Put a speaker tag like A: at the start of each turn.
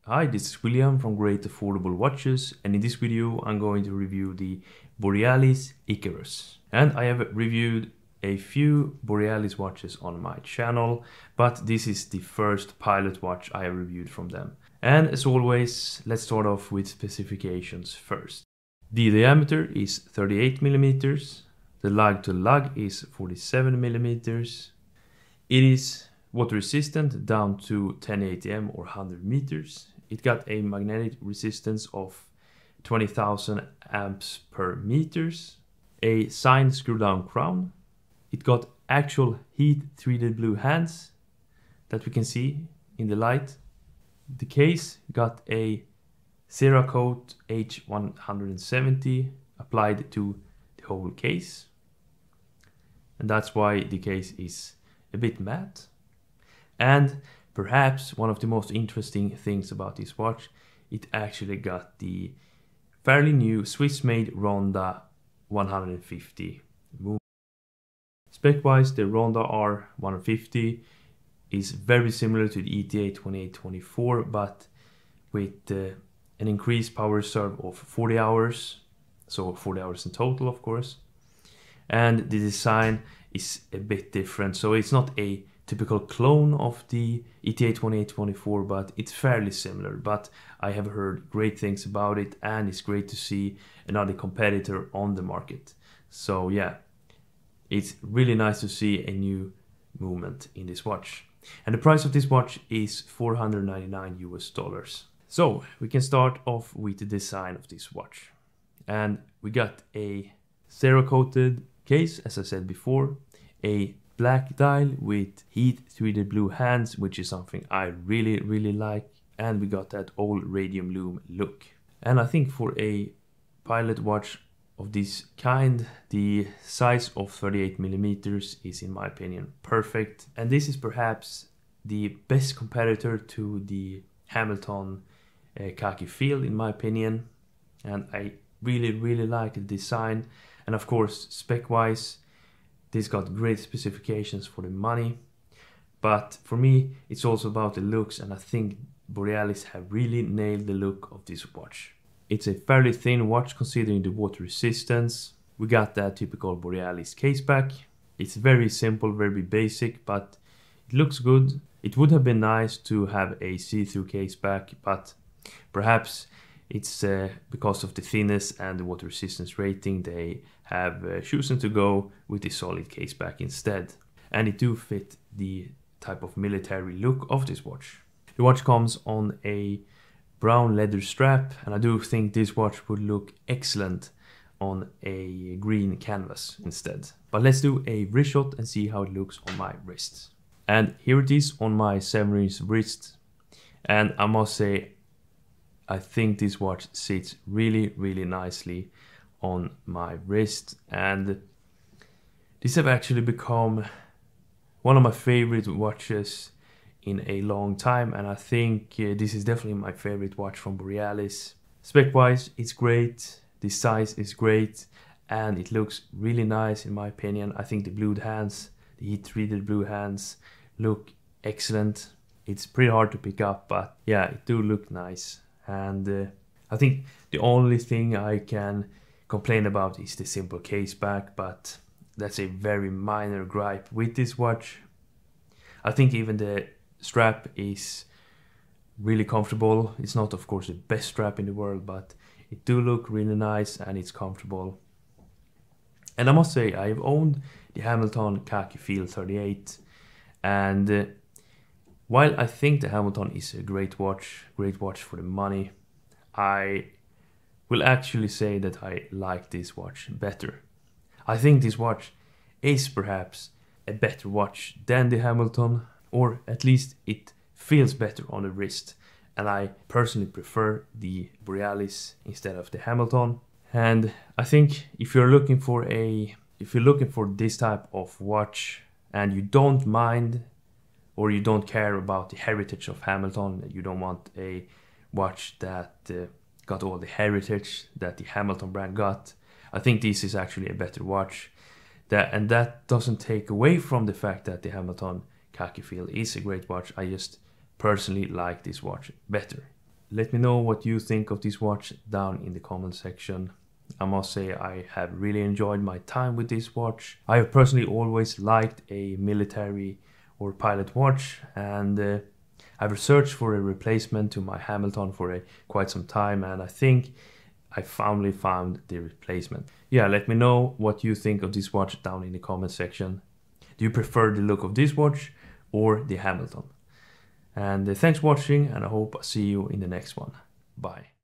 A: Hi, this is William from Great Affordable Watches, and in this video I'm going to review the Borealis Icarus. And I have reviewed a few Borealis watches on my channel, but this is the first pilot watch I have reviewed from them. And as always, let's start off with specifications first. The diameter is 38 millimeters, the lug to lug is 47 millimeters. It is water resistant down to 10 atm or 100 meters. It got a magnetic resistance of 20,000 amps per meters, a signed screw down crown. It got actual heat treated blue hands that we can see in the light. The case got a Cerakote H170 applied to the whole case, and that's why the case is a bit matte. And perhaps one of the most interesting things about this watch, it actually got the fairly new Swiss-made Ronda 150 movement. Spec-wise, the Ronda R150 is very similar to the ETA 2824, but with an increased power reserve of 40 hours, so 40 hours in total, of course. And the design is a bit different, so it's not a typical clone of the ETA 2824, but it's fairly similar. But I have heard great things about it, and it's great to see another competitor on the market. So yeah, it's really nice to see a new movement in this watch. And the price of this watch is $499 US. So we can start off with the design of this watch. And we got a Cerakoted case, as I said before, a black dial with heat treated blue hands, which is something I really like, and we got that old radium loom look. And I think for a pilot watch of this kind, the size of 38 millimeters is, in my opinion, perfect. And this is perhaps the best competitor to the Hamilton Khaki feel, in my opinion. And I really like the design, and of course spec wise this got great specifications for the money. But for me, it's also about the looks, and I think Borealis have really nailed the look of this watch. It's a fairly thin watch considering the water resistance. We got that typical Borealis case back. It's very simple, very basic, but it looks good. It would have been nice to have a see-through case back, but perhaps it's because of the thinness and the water resistance rating, they have chosen to go with the solid case back instead. And it do fit the type of military look of this watch. The watch comes on a brown leather strap, and I do think this watch would look excellent on a green canvas instead. But let's do a wrist shot and see how it looks on my wrist. And here it is on my 7-inch wrist. And I must say, I think this watch sits really nicely on my wrist, and this have actually become one of my favorite watches in a long time, and I think this is definitely my favorite watch from Borealis. Spec wise, it's great, the size is great, and it looks really nice in my opinion. I think the blued hands, the heat treated blue hands, look excellent. It's pretty hard to pick up, but yeah, it do look nice. And I think the only thing I can complain about is the simple case back, but that's a very minor gripe with this watch. I think even the strap is really comfortable. It's not, of course, the best strap in the world, but it do look really nice and it's comfortable. And I must say, I've owned the Hamilton Khaki Feel 38, and while I think the Hamilton is a great watch for the money, I will actually say that I like this watch better. I think this watch is perhaps a better watch than the Hamilton, or at least it feels better on the wrist. And I personally prefer the Borealis instead of the Hamilton. And I think if you're looking for this type of watch and you don't mind, or you don't care about the heritage of Hamilton, you don't want a watch that got all the heritage that the Hamilton brand got, I think this is actually a better watch. And that doesn't take away from the fact that the Hamilton Khaki Feel is a great watch. I just personally like this watch better. Let me know what you think of this watch down in the comment section. I must say I have really enjoyed my time with this watch. I have personally always liked a military or pilot watch, and I've researched for a replacement to my Hamilton for quite some time, and I think I finally found the replacement. Yeah, let me know what you think of this watch down in the comment section. Do you prefer the look of this watch or the Hamilton? And thanks for watching, and I hope I see you in the next one. Bye.